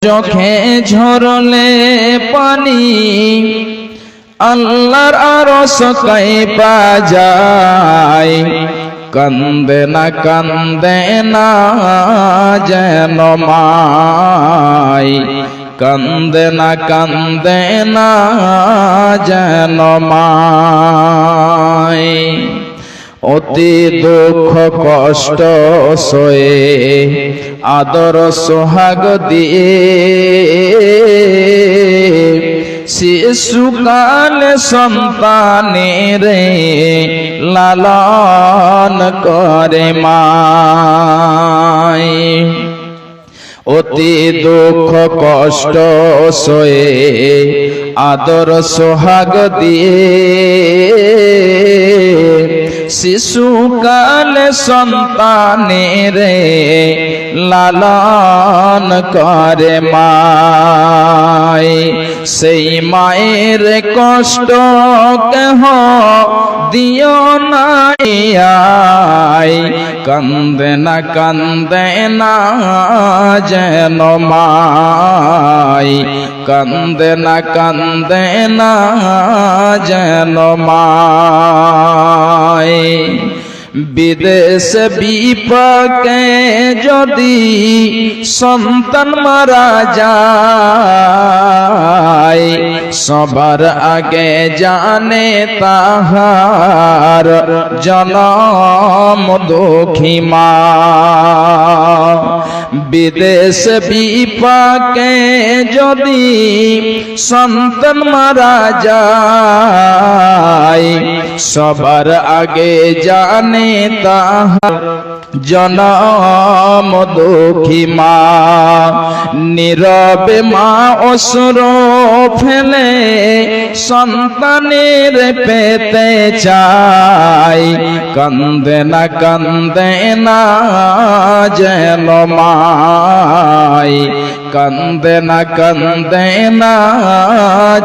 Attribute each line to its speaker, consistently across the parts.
Speaker 1: চোখে ঝরলে পানি আল্লাহর আরশ কাঁপা যায়। কান্দে না যেন মাই, কান্দে না যেন মাই। অতি দুঃখ কষ্ট সয়ে আদর সোহাগ দিয়ে শিশুকালে সন্তানের লালন করে মাই। অতি দুঃখ কষ্ট সয়ে আদর সোহাগ দিয়ে শিশুকালে সন্তানের লালন করে মাই। সেই মায়ের কষ্ট কেহ দিও না, কান্দে না যেন মাই, কান্দে না যেন মাই। বিদেশ বিপাকে যদি সন্তান মারা যায়, সবার আগে জানে তাহার জনম দুঃখী মা। বিদেশ বিপাকে যদি সন্তান মারা যায়, সবার আগে জানে তাহার জনম দুঃখী মা। নীরবে মা অশ্রু ফেলে সন্তানের পেতে চায়, কান্দে না যেন মাই, কান্দে না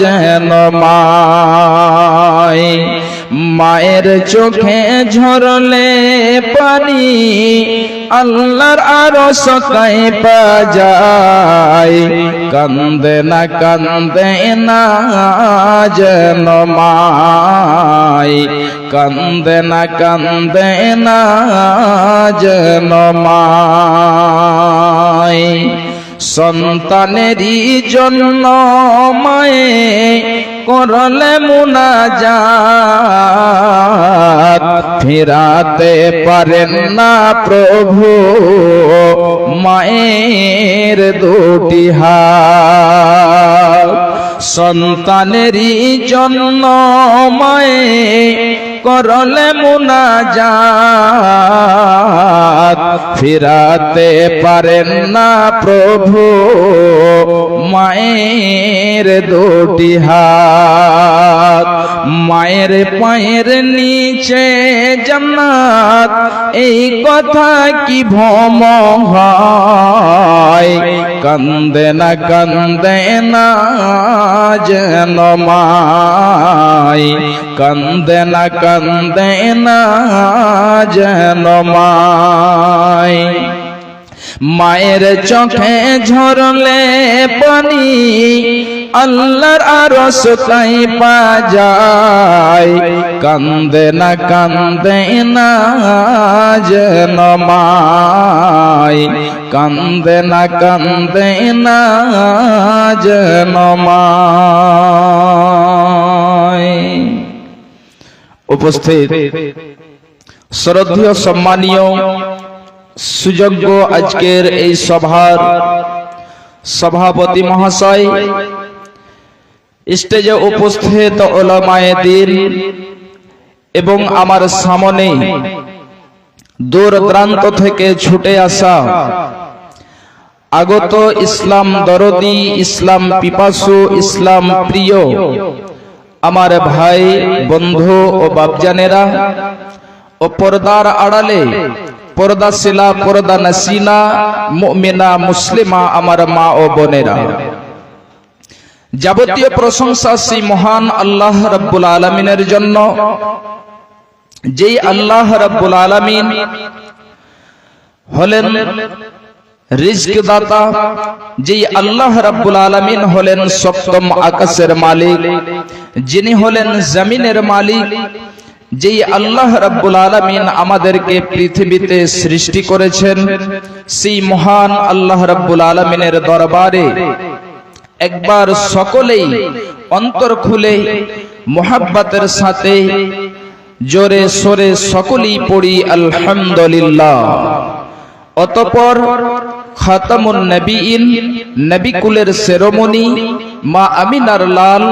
Speaker 1: যেন মাই। মায়ের চোখে ঝরলে পানি আল্লাহর আরশ কাঁপা যায়। কান্দে না যেন মাই, কান্দে না যেন মাই। সন্তানেরই জন্য মায়ে করলে মুনাজাত, ফিরাতে পারেন না প্রভু মায়ের দুটি হাত। সন্তানেরই জন্য মায়ে করলে মুনাজাত, ফিরাতে পারেন না প্রভু মায়ের দুটি হাত। মায়ের পায়ের নিচে জান্নাত, এই কথা কি ভ্রম হয়? কান্দে না যেন মাই, কান্দে না যেন মাই। মায়ের চোখে ঝরলে পানি আল্লাহর আরশ কাঁপা যায়। কান্দে না যেন মাই, কান্দে না যেন মাই। উপস্থিত শ্রদ্ধেয় সম্মানীয় সুযোগ্য আজকের এই সভার সভাপতি মহাশয়, স্টেজে উপস্থিত উলামায়ে দ্বীন এবং আমার সামনে দূর দূরান্ত থেকে ছুটে আসা আগত ইসলাম দরদি, ইসলাম পিপাসু, ইসলাম প্রিয় আমার ভাই বন্ধু ও বাপজানেরা ও পর্দার আড়ালে পর্দাশীলা পর্দা নাসিনা মুমিনা মুসলিমা আমার মা ও বোনেরা, যাবতীয় প্রশংসা সেই মহান আল্লাহ রাব্বুল আলামিনের জন্য, যেই আল্লাহ রাব্বুল আলামিন হলেন রিজক দাতা যেই আল্লাহ রাব্বুল আলামিন হলেন সপ্তম আকাশের মালিক, যিনি হলেন জমিনের মালিক, যেই আল্লাহ রাব্বুল আলামিন আমাদেরকে পৃথিবীতে সৃষ্টি করেছেন, সেই মহান আল্লাহ রাব্বুল আলামিনের দরবারে একবার সকলেই অন্তর খুলে মুহাব্বতের সাথে জোরে সোরে সকলেই পড়ি আলহামদুলিল্লাহ। অতঃপর খাতামুন নবীন, নবী কুলের শিরোমণি, মা আমিনার লাল,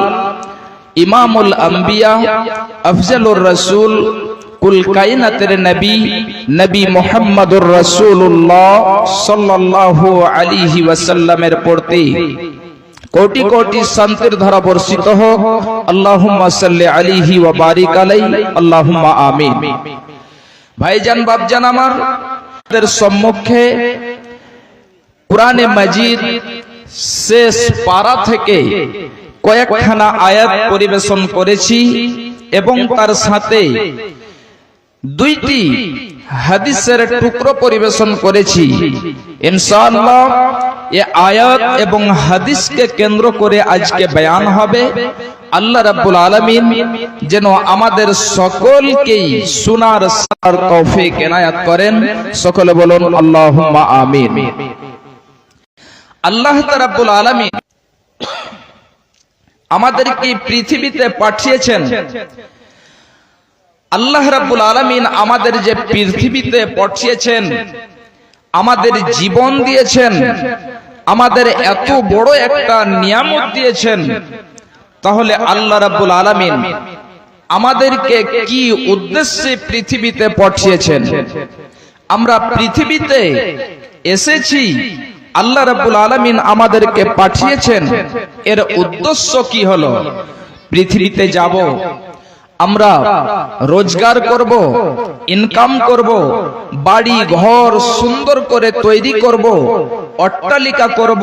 Speaker 1: ইমামুল আম্বিয়া, আফজালুর রাসূল, কুল কায়নাতের নবী, নবী মুহাম্মদুর রাসূলুল্লাহ সাল্লাল্লাহু আলাইহি ওয়াসাল্লামের প্রতি কোটি কোটি শান্তির ধারা বর্ষিত হোক। আল্লাহুম্মা সাল্লি আলাইহি ওয়া বারিক আলাইহি, আল্লাহুম্মা আমিন। ভাইজান বাপজান আমার, সম্মুখে কুরআনে মাজিদ শেষ পারা থেকে কয়েকখানা আয়াত পরিবেশন করেছি এবং তার সাথে দুইটি হাদিসের টুকরো পরিবেশন করেছি। ইনশাআল্লাহ এই আয়াত এবং হাদিসকে কেন্দ্র করে আজকে বয়ান হবে। আল্লাহ রাব্বুল আলামিন যেন আমাদের সকলকেই শোনার তৌফিক এনায়েত করেন। সকলে বলুন আল্লাহুম্মা আমিন। আল্লাহ রাব্বুল আলামিন আমাদেরকে পৃথিবীতে পাঠিয়েছেন। আল্লাহ রাব্বুল আলামিন আমাদের যে পৃথিবীতে পাঠিয়েছেন, আমাদের জীবন দিয়েছেন, আমাদের এত বড় একটা নিয়ামত দিয়েছেন, তাহলে আল্লাহ রাব্বুল আলামিন আমাদেরকে কি উদ্দেশ্যে পৃথিবীতে পাঠিয়েছেন? আমরা পৃথিবীতে এসেছি, আল্লাহ রাব্বুল আলামিন আমাদেরকে পাঠিয়েছেন, এর উদ্দেশ্য কি হলো? পৃথিবীতে যাব, আমরা রোজগার করব, ইনকাম করব, বাড়ি ঘর সুন্দর করে তৈরি করব, অট্টালিকা করব,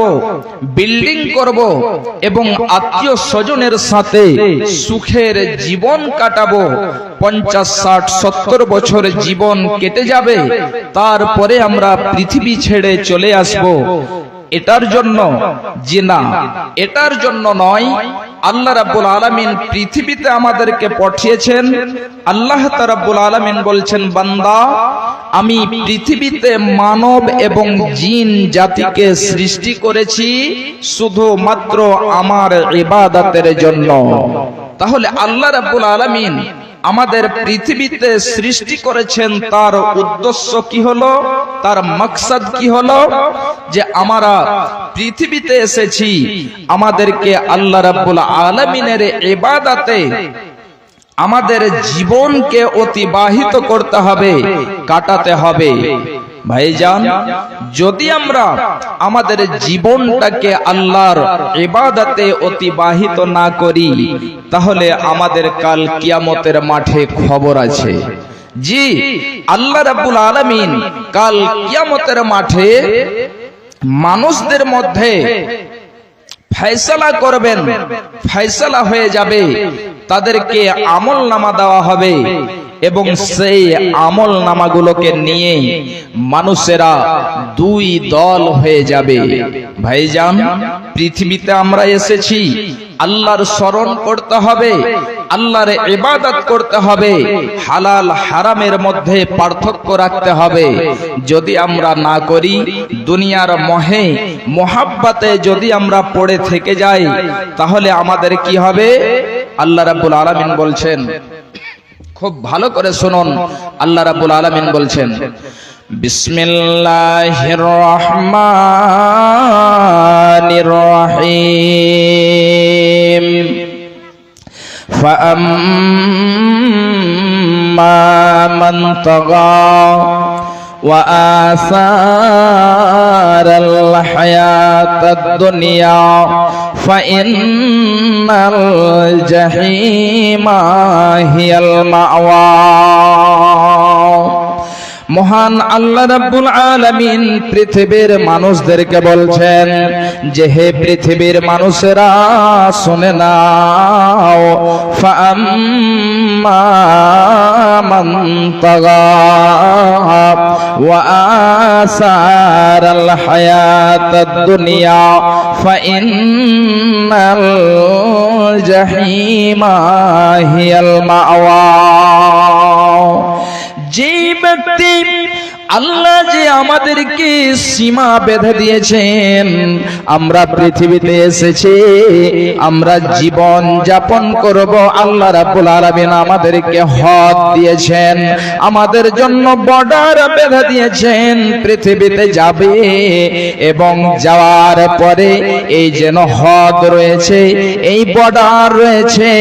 Speaker 1: বিল্ডিং করব এবং আত্মীয় স্বজনের সাথে সুখের জীবন কাটাবো। 50, 60, 70 বছর জীবন কেটে যাবে, তারপরে আমরা পৃথিবী ছেড়ে চলে আসব। এটার জন্য যে না, এটার জন্য নয়। আল্লাহ রাব্বুল আলামিন পৃথিবীতে আমাদেরকে পাঠিয়েছেন। আল্লাহ রাব্বুল আলামিন বলছেন, বান্দা, আমি পৃথিবীতে মানব এবং জিন জাতিকে সৃষ্টি করেছি শুধুমাত্র আমার ইবাদতের জন্য। তাহলে আল্লাহ রাব্বুল আলামিন আমাদের পৃথিবীতে সৃষ্টি করেছেন, তার উদ্দেশ্য কি হলো, তার মাকসাদ কি হলো? যে আমরা পৃথিবীতে এসেছি, আমাদেরকে আল্লাহ রাব্বুল আলামিনের ইবাদতে আমাদের জীবনকে অতিবাহিত করতে হবে, কাটাতে হবে। ভাইজান, যদি আমরা আমাদের জীবনটাকে আল্লাহর ইবাদতে অতিবাহিত না করি, তাহলে আমাদের কাল কিয়ামতের মাঠে খবর আছে। জি, আল্লাহ রাব্বুল আলামিন কাল কিয়ামতের মাঠে মানুষদের মধ্যে ফয়সালা করবেন, ফয়সালা হয়ে যাবে, তাদেরকে আমল নামা দেওয়া হবে এবং সেই আমল নামাগুলোকে নিয়ে মানুষেরা দুই দল হয়ে যাবে। ভাইজান, পৃথিবীতে আমরা এসেছি, আল্লাহর স্মরণ করতে হবে, আল্লাহর ইবাদত করতে হবে, হালাল হারামের মধ্যে পার্থক্য রাখতে হবে। যদি আমরা না করি, দুনিয়ার মোহে মোহাব্বতে যদি আমরা পড়ে থেকে যাই, তাহলে আমাদের কি হবে? আল্লাহ রাব্বুল আলামিন বলছেন, খুব ভালো করে শুনুন। আল্লাহ রাব্বুল আলামিন বলছেন, বিসমিল্লাহির রহমানির রহিম, ফাআম্মা মান তাগা ওয়া আসারাল হায়াতাদ দুনিয়া ফাইন্নাল জাহিমা হিয়াল মাওয়া মহান আল্লাহ রাব্বুল আলামিন পৃথিবীর মানুষদেরকে বলছেন যে হে পৃথিবীর মানুষেরা শুনে নাও, ফাআম্মা মান তাগা ওয়া আসারাল হায়াতাদ দুনিয়া ফাইন্নাল জাহিমা হিয়াল মাওয়া। যে ব্যক্তি আল্লাহ যে আমাদেরকে সীমা বেঁধে দিয়েছেন, আমরা পৃথিবীতে এসেছি, আমরা জীবন যাপন করব, আল্লাহ রাব্বুল আলামিন আমাদেরকে হদ দিয়েছেন, আমাদের জন্য বর্ডার বেঁধে দিয়েছেন। পৃথিবীতে যাবে এবং যাওয়ার পরে এই যেন হদ রয়েছে, এই বর্ডার রয়েছে,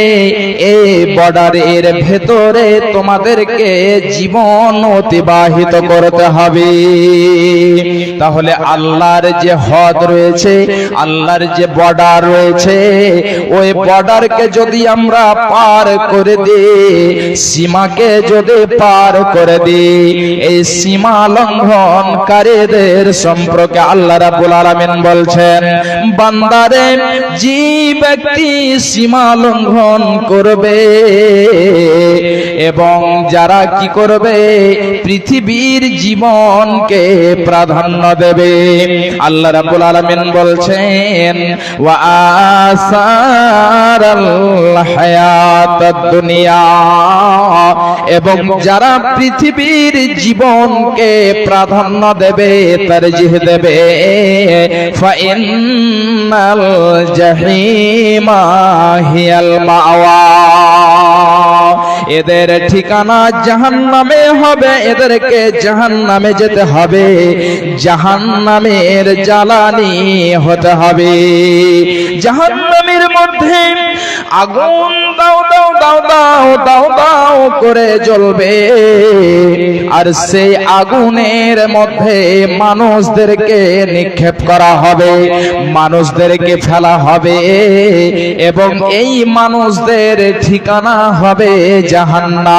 Speaker 1: এই বর্ডারের ভেতরে তোমাদেরকে জীবন অতিবাহিত করতে হবে। তাহলে আল্লাহর যে হদ রয়েছে, আল্লাহর যে বর্ডার রয়েছে, ওই বর্ডারকে যদি আমরা পার করে দিই, সীমাকে যদি পার করে দিই, এই সীমা লঙ্ঘনকারীদের সম্পর্কে আল্লাহ রাব্বুল আলামিন বলছেন, বান্দারে যে ব্যক্তি সীমা লঙ্ঘন করবে এবং যারা কি করবে, পৃথিবীর জীবনকে প্রাধান্য দেবে, আল্লাহ রাব্বুল আলামিন বলছেন ওয়া আসারাল হায়াতাদ দুনিয়া, এবং যারা পৃথিবীর জীবনকে প্রাধান্য দেবে, তারজিহ দেবে, ফাইন্নাল জাহিমা হিয়াল মাওয়া, এদের ঠিকানা জাহান্নামে হবে, এদেরকে জাহান্নামে যেতে হবে, জাহান্নামের জ্বালানি হতে হবে। জাহান্নামের মধ্যে আগুন দাও দাও দাও দাও দাও দাও করে জ্বলবে, আর সেই আগুনের মধ্যে মানুষদেরকে নিক্ষেপ করা হবে, মানুষদেরকে ফেলা হবে, এবং এই মানুষদের ঠিকানা হবে জাহান্নাম।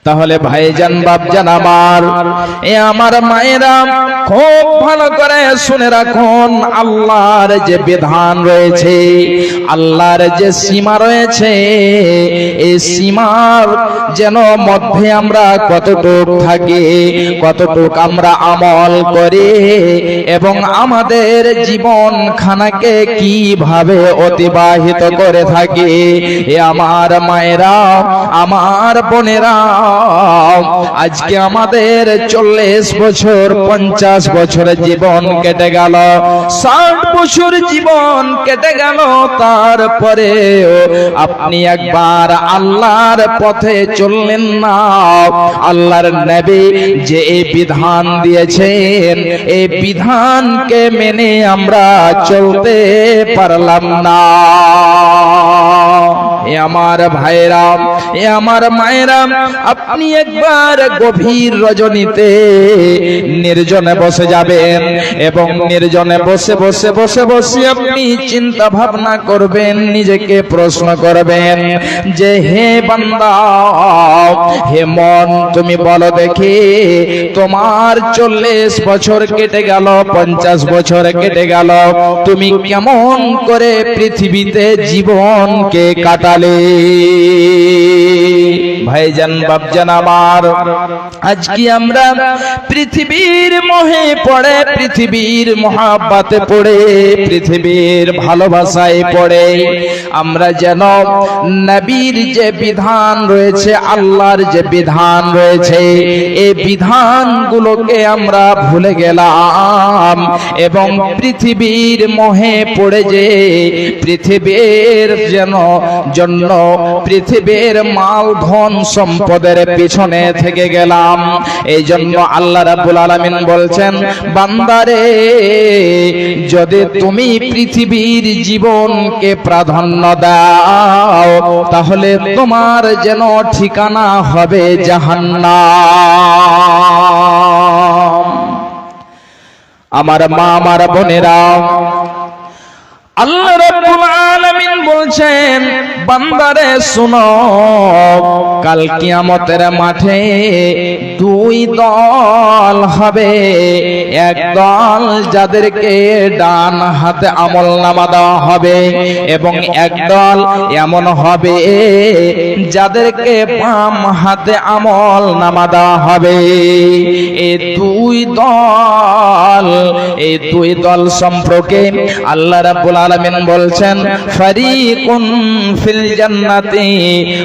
Speaker 1: তাহলে ভাইজান বাপজান আমার, এ আমার মায়েরা, খুব ভালো করে শুনে রাখুন, আল্লাহর যে বিধান রয়েছে, আল্লাহর যে সীমা রয়েছে, এই সীমার যেন মধ্যে আমরা কতটুক থাকি, কতটুক আমরা আমল করি, এবং আমাদের জীবন খানাকে কিভাবে অতিবাহিত করে থাকি। এ আমার মায়েরা, আমার বোনেরা, আজকে আমাদের 40 বছর 50 বছরের জীবন কেটে গেল, 60 বছর জীবন কেটে গেল, তারপরে আপনি একবার আল্লাহর পথে চললেন না। আল্লাহর নবী যে এই বিধান দিয়েছেন, এই বিধানকে মেনে আমরা চলতে পারলাম না। এ আমার ভাইরা, এ আমার মায়েরা, আপনি একবার গভীর রজনীতে নির্জনে বসে যাবেন, এবং নির্জনে বসে বসে বসে বসে আপনি চিন্তা ভাবনা করবেন, নিজেকে প্রশ্ন করবেন যে হে বান্দা, হে মন, তুমি বলো দেখি, তোমার 40 বছর কেটে গেল, 50 বছর কেটে গেল, তুমি কেমন করে পৃথিবীতে জীবনকে কাটালে? ভাইজান বাপজান আমার, আজকে আমরা পৃথিবীর মোহে পড়ে, পৃথিবীর মহাব্বতে পড়ে, পৃথিবীর ভালোবাসায় পড়ে আমরা যেন নবীর যে বিধান রয়েছে, আল্লাহর যে বিধান রয়েছে, এই বিধানগুলোকে আমরা ভুলে গেলাম, এবং পৃথিবীর মোহে পড়ে যে পৃথিবীর জন্য পৃথিবীর মাল ধন সম্পদের পিছনে থেকে গেলাম। এই জন্য আল্লাহ রাব্বুল আলামিন বলছেন, বান্দারে, যদি তুমি পৃথিবীর জীবনকে প্রাধান্য দাও, তাহলে তোমার যেন ঠিকানা হবে জাহান্নাম। আমার মা, আমার বোনেরা, আল্লাহ রাব্বুল আলামিন বলছেন, বান্দারে শুনো, কাল কিয়ামতের মাঠে দুই দল হবে। এক দল যাদেরকে ডান হাতে আমলনামা দেওয়া হবে, এবং এক দল এমন হবে যাদেরকে বাম হাতে আমলনামা দেওয়া হবে। এই দুই দল সম্পর্কে আল্লাহ রাব্বুল আলামিন বলছেন, ফারিকুন ফিল জান্নাতি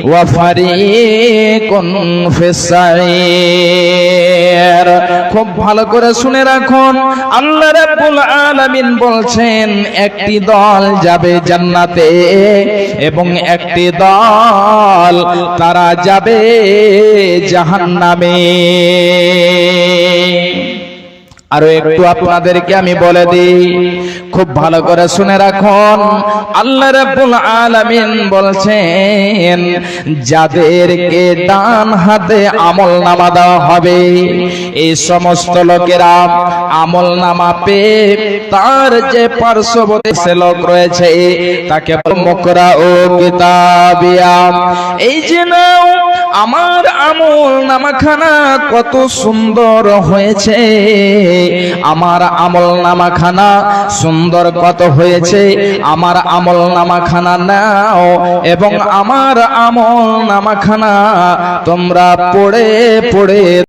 Speaker 1: ওয়া ফারিকুন ফিস সাঈর। খুব ভালো করে শুনে রাখুন, আল্লাহ রাব্বুল আলামিন বলছেন একটি দল যাবে জান্নাতে এবং একটি দল তারা যাবে জাহান্নামে। আরো একটু আপনাদেরকে আমি বলে দিই, খুব ভালো করে শুনে রাখুন। আল্লাহ রাব্বুল আলামিন বলছেন যাদেরকে ডান হাতে আমলনামা দেওয়া হবে, এই সমস্ত লোকেরা আমলনামা পেয়ে তার যে পার্শ্ববর্তী লোক রয়েছে তাকে মুকরা ও কিতাবিয়া, এই যে নাও আমার আমলনামাখানা কত সুন্দর হয়েছে, আমার আমলনামাখানা সুন্দর কত হয়েছে, আমার আমলনামাখানা নাও এবং আমার আমলনামাখানা তোমরা পড়ে পড়ে